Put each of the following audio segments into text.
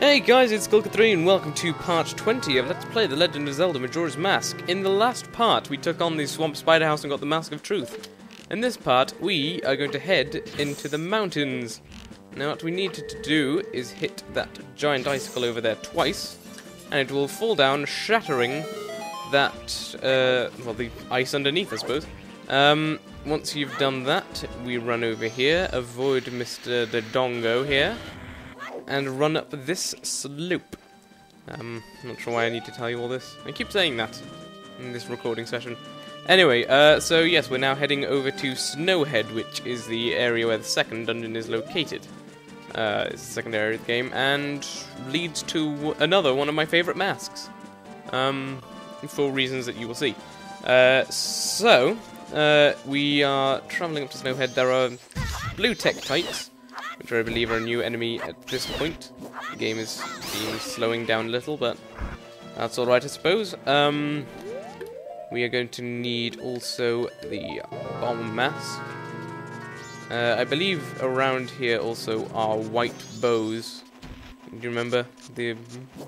Hey guys, it's Skulker3 and welcome to part 20 of Let's Play The Legend of Zelda Majora's Mask. In the last part, we took on the Swamp Spider House and got the Mask of Truth. In this part, we are going to head into the mountains. Now what we need to do is hit that giant icicle over there twice, and it will fall down, shattering that, well, the ice underneath, I suppose. Once you've done that, we run over here, avoid Mr. Dodongo here, and run up this slope. Not sure why I need to tell you all this. I keep saying that in this recording session. Anyway, so yes, we're now heading over to Snowhead, which is the area where the second dungeon is located. It's the second area of the game, and leads to another one of my favourite masks. For reasons that you will see. We are travelling up to Snowhead. There are blue Tektites, which I believe are a new enemy at this point. The game is slowing down a little, but that's alright, I suppose. We are going to need also the bomb mask. I believe around here also are white bows. Do you remember? The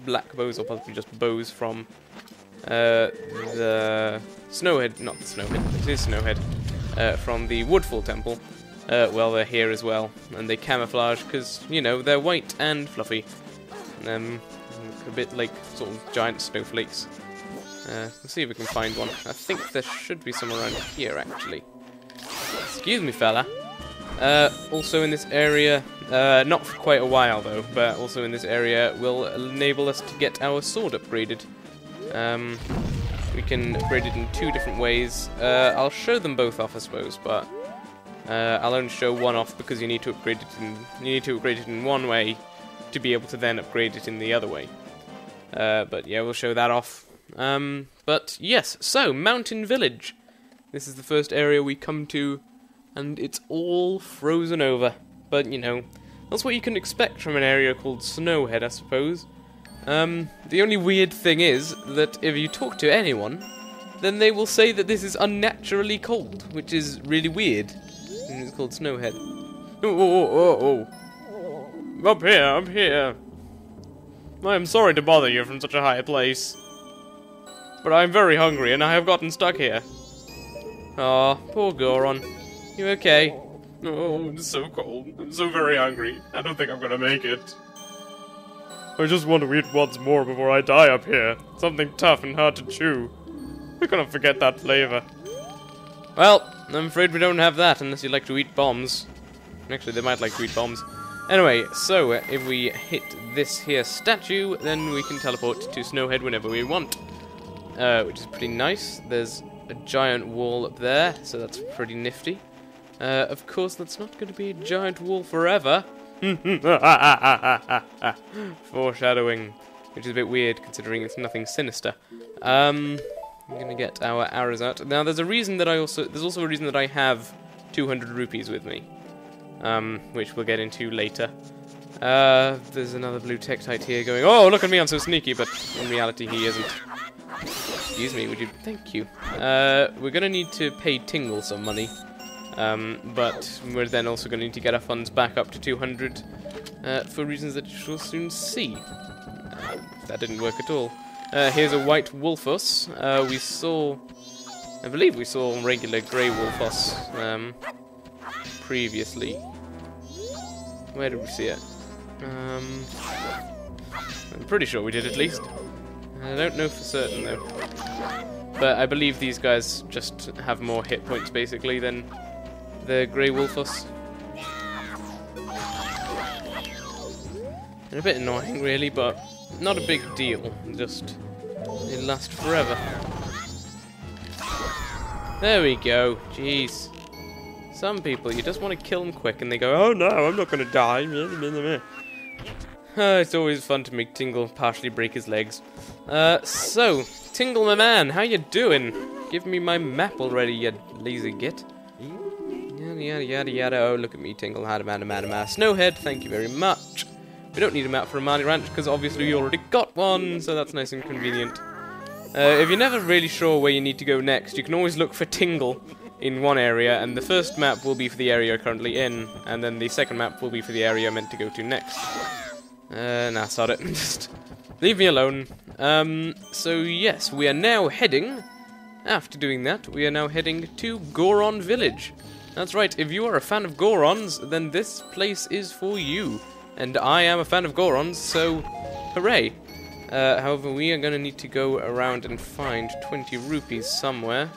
black bows, or possibly just bows from the Snowhead, not the Snowhead, it is Snowhead, from the Woodfall Temple. Well, they're here as well, and they camouflage because, you know, they're white and fluffy. A bit like sort of giant snowflakes. Let's see if we can find one. I think there should be some around here, actually. Excuse me, fella. Also in this area, not for quite a while though, but also in this area will enable us to get our sword upgraded. We can upgrade it in two different ways. I'll show them both off, I suppose, but I'll only show one off because you need to upgrade it in one way to be able to then upgrade it in the other way. But yeah, we'll show that off. But yes, so Mountain Village. This is the first area we come to, and it's all frozen over. But you know, that's what you can expect from an area called Snowhead, I suppose. The only weird thing is that if you talk to anyone, then they will say that this is unnaturally cold, which is really weird. And it's called Snowhead. Oh. Up here. I am sorry to bother you from such a high place, but I am very hungry and I have gotten stuck here. Aw, poor Goron. You okay? Oh, it's so cold. I'm so very hungry. I don't think I'm gonna make it. I just want to eat once more before I die up here. Something tough and hard to chew. I cannot forget that flavor. Well, I'm afraid we don't have that unless you like to eat bombs. Actually, they might like to eat bombs. Anyway, so if we hit this here statue, then we can teleport to Snowhead whenever we want. Which is pretty nice. There's a giant wall up there, so that's pretty nifty. Of course, that's not going to be a giant wall forever. Foreshadowing, which is a bit weird considering it's nothing sinister. I'm gonna get our arrows out. Now, there's also a reason that I have 200 rupees with me, which we'll get into later. There's another blue Tektite here going, oh, look at me, I'm so sneaky, but in reality he isn't. Excuse me, would you? Thank you. We're gonna need to pay Tingle some money, but we're then also gonna need to get our funds back up to 200 for reasons that you'll soon see. That didn't work at all. Here's a white Wolfos. I believe we saw regular grey Wolfos previously. Where did we see it? I'm pretty sure we did, at least. I don't know for certain though. But I believe these guys just have more hit points basically than the grey Wolfos. And a bit annoying really, but not a big deal. Just it lasts forever. There we go. Jeez. Some people, you just want to kill them quick and they go, oh no, I'm not going to die. It's always fun to make Tingle partially break his legs. So, Tingle my man, how you doing? Give me my map already, you lazy git. Yada yada. Oh, look at me, Tingle. Snowhead, thank you very much. We don't need a map for Amani Ranch because obviously we already got one, so that's nice and convenient. If you're never really sure where you need to go next, you can always look for Tingle in one area, and the first map will be for the area you're currently in, and then the second map will be for the area you're meant to go to next. Nah, sod it. Just leave me alone. So yes, we are now heading, after doing that, we are now heading to Goron Village. That's right, if you are a fan of Gorons, then this place is for you. And I am a fan of Gorons, so hooray. However, we are going to need to go around and find 20 rupees somewhere.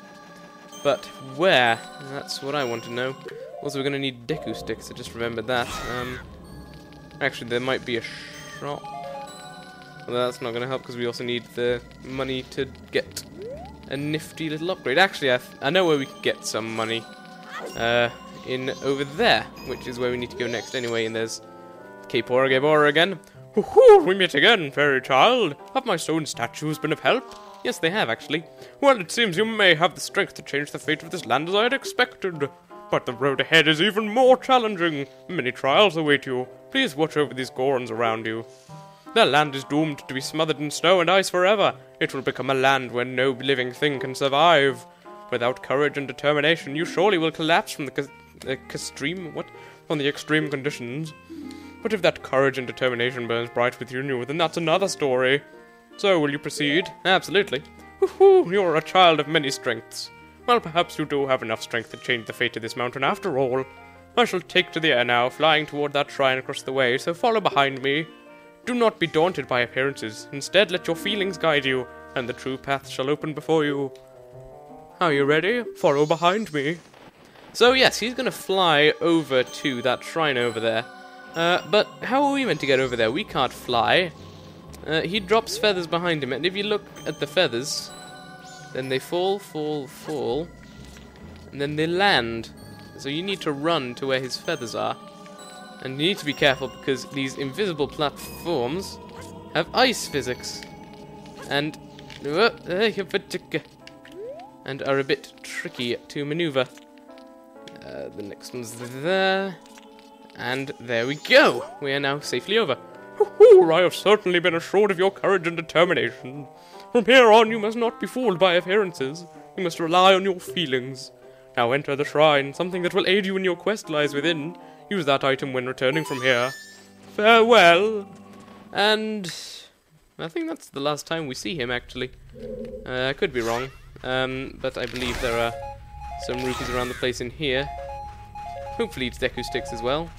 But where? That's what I want to know. Also, we're going to need Deku sticks, I just remembered that. Actually, there might be a shop. Well, that's not going to help because we also need the money to get a nifty little upgrade. Actually, I know where we could get some money. In over there, which is where we need to go next anyway, and there's Bora again. Hoo-hoo, we meet again, fairy child. Have my stone statues been of help? Yes, they have, actually. Well, it seems you may have the strength to change the fate of this land as I had expected. But the road ahead is even more challenging. Many trials await you. Please watch over these Gorons around you. Their land is doomed to be smothered in snow and ice forever. It will become a land where no living thing can survive. Without courage and determination, you surely will collapse from the from the extreme conditions. But if that courage and determination burns bright within you, then that's another story. So, will you proceed? Absolutely. Woohoo, you're a child of many strengths. Well, perhaps you do have enough strength to change the fate of this mountain after all. I shall take to the air now, flying toward that shrine across the way, so follow behind me. Do not be daunted by appearances. Instead, let your feelings guide you, and the true path shall open before you. Are you ready? Follow behind me. So yes, he's going to fly over to that shrine over there. But how are we meant to get over there? We can't fly. He drops feathers behind him, and if you look at the feathers, then they fall, and then they land. So you need to run to where his feathers are. And you need to be careful because these invisible platforms have ice physics. And are a bit tricky to maneuver. The next one's there. And there we go. We are now safely over. Hoo-hoo, I have certainly been assured of your courage and determination. From here on, you must not be fooled by appearances. You must rely on your feelings. Now enter the shrine. Something that will aid you in your quest lies within. Use that item when returning from here. Farewell. And I think that's the last time we see him, actually. I could be wrong. But I believe there are some rupees around the place in here. Hopefully it's Deku sticks as well.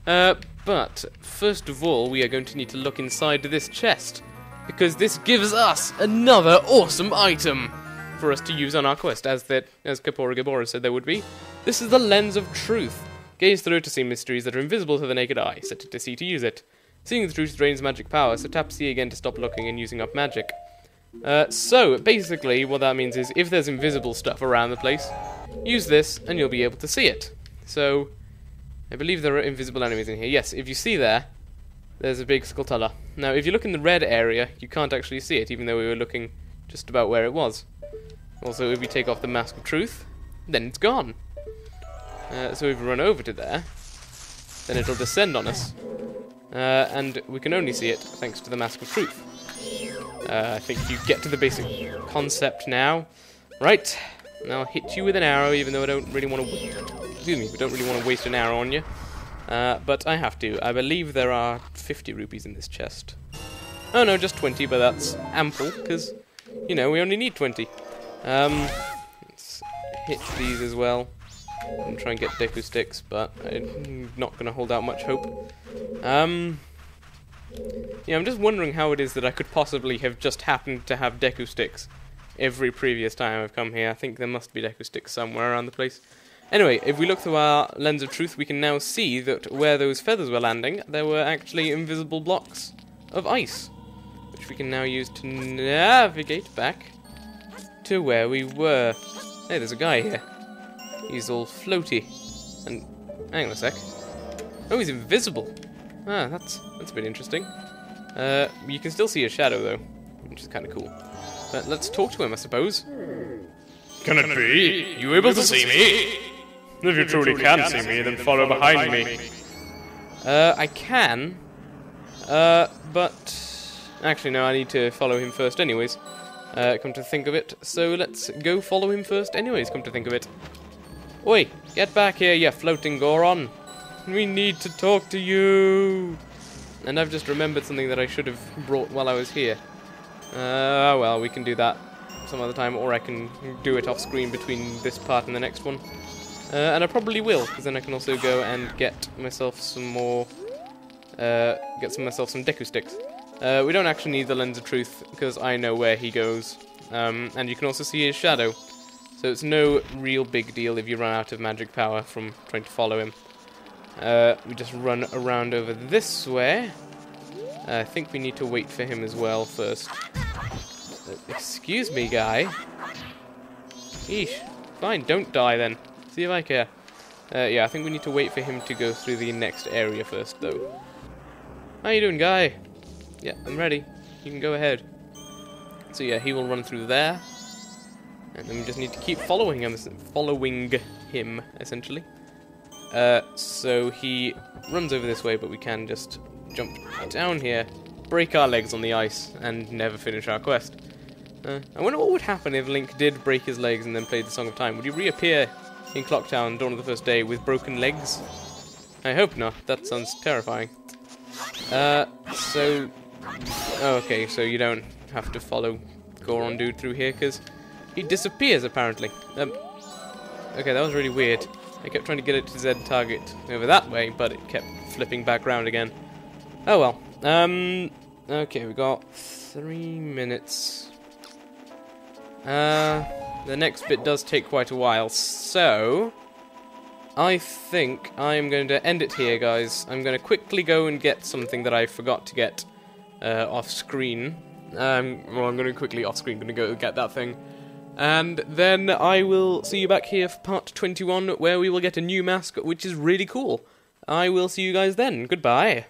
But first of all, we are going to need to look inside this chest, because this gives us another awesome item for us to use on our quest, as Gabora said there would be. This is the Lens of Truth. Gaze through it to see mysteries that are invisible to the naked eye. Set it to C to use it. Seeing the truth drains magic power, so tap C again to stop looking and using up magic. So, basically, what that means is, if there's invisible stuff around the place, use this, and you'll be able to see it. So, I believe there are invisible enemies in here. Yes, if you see there's a big Skulltula. Now, if you look in the red area, you can't actually see it, even though we were looking just about where it was. Also, if you take off the Mask of Truth, then it's gone. So if we run over to there, then it'll descend on us. And we can only see it thanks to the Mask of Truth. I think you get to the basic concept now. Right, now I'll hit you with an arrow, even though I don't really want to... Excuse me, we don't really want to waste an arrow on you. But I have to. I believe there are 50 rupees in this chest. Oh no, just 20, but that's ample, because, you know, we only need 20. Let's hit these as well. And try and get Deku sticks, but I'm not going to hold out much hope. Yeah, I'm just wondering how it is that I could possibly have just happened to have Deku sticks every previous time I've come here. I think there must be Deku sticks somewhere around the place. Anyway, if we look through our Lens of Truth, we can now see that where those feathers were landing, there were actually invisible blocks of ice, which we can now use to navigate back to where we were. Hey, there's a guy here. He's all floaty. And hang on a sec. Oh, he's invisible. Ah, that's a bit interesting. You can still see his shadow though, which is kind of cool. But let's talk to him, I suppose. Can it be? You able to see me? If you truly can see me, then follow behind me. I can. But actually no, I need to follow him first anyways. Come to think of it. So let's go follow him first anyways, come to think of it. Oi, get back here, you floating Goron. We need to talk to you. and I've just remembered something that I should have brought while I was here. Well, we can do that some other time, or I can do it off screen between this part and the next one. And I probably will, because then I can also go and get myself some more, some Deku sticks. We don't actually need the Lens of Truth, because I know where he goes. And you can also see his shadow. So it's no real big deal if you run out of magic power from trying to follow him. We just run around over this way. I think we need to wait for him as well first. Excuse me, guy. Eesh. Fine, don't die then. See if I care. Yeah, I think we need to wait for him to go through the next area first, though. How you doing, guy? Yeah, I'm ready. You can go ahead. So yeah, he will run through there. And then we just need to keep following him, essentially. So he runs over this way, but we can just jump down here, break our legs on the ice, and never finish our quest. I wonder what would happen if Link did break his legs and then played the Song of Time. Would he reappear in Clocktown, Dawn of the First Day, with broken legs? I hope not. That sounds terrifying. Okay, so you don't have to follow Goron Dude through here, because he disappears, apparently. Okay, that was really weird. I kept trying to get it to Z target over that way, but it kept flipping back round again. Oh well. Okay, we got 3 minutes. The next bit does take quite a while, so I think I'm going to end it here, guys. I'm going to quickly go and get something that I forgot to get off screen. Well, I'm going to quickly off screen, going to go get that thing. And then I will see you back here for part 21, where we will get a new mask, which is really cool. I will see you guys then. Goodbye.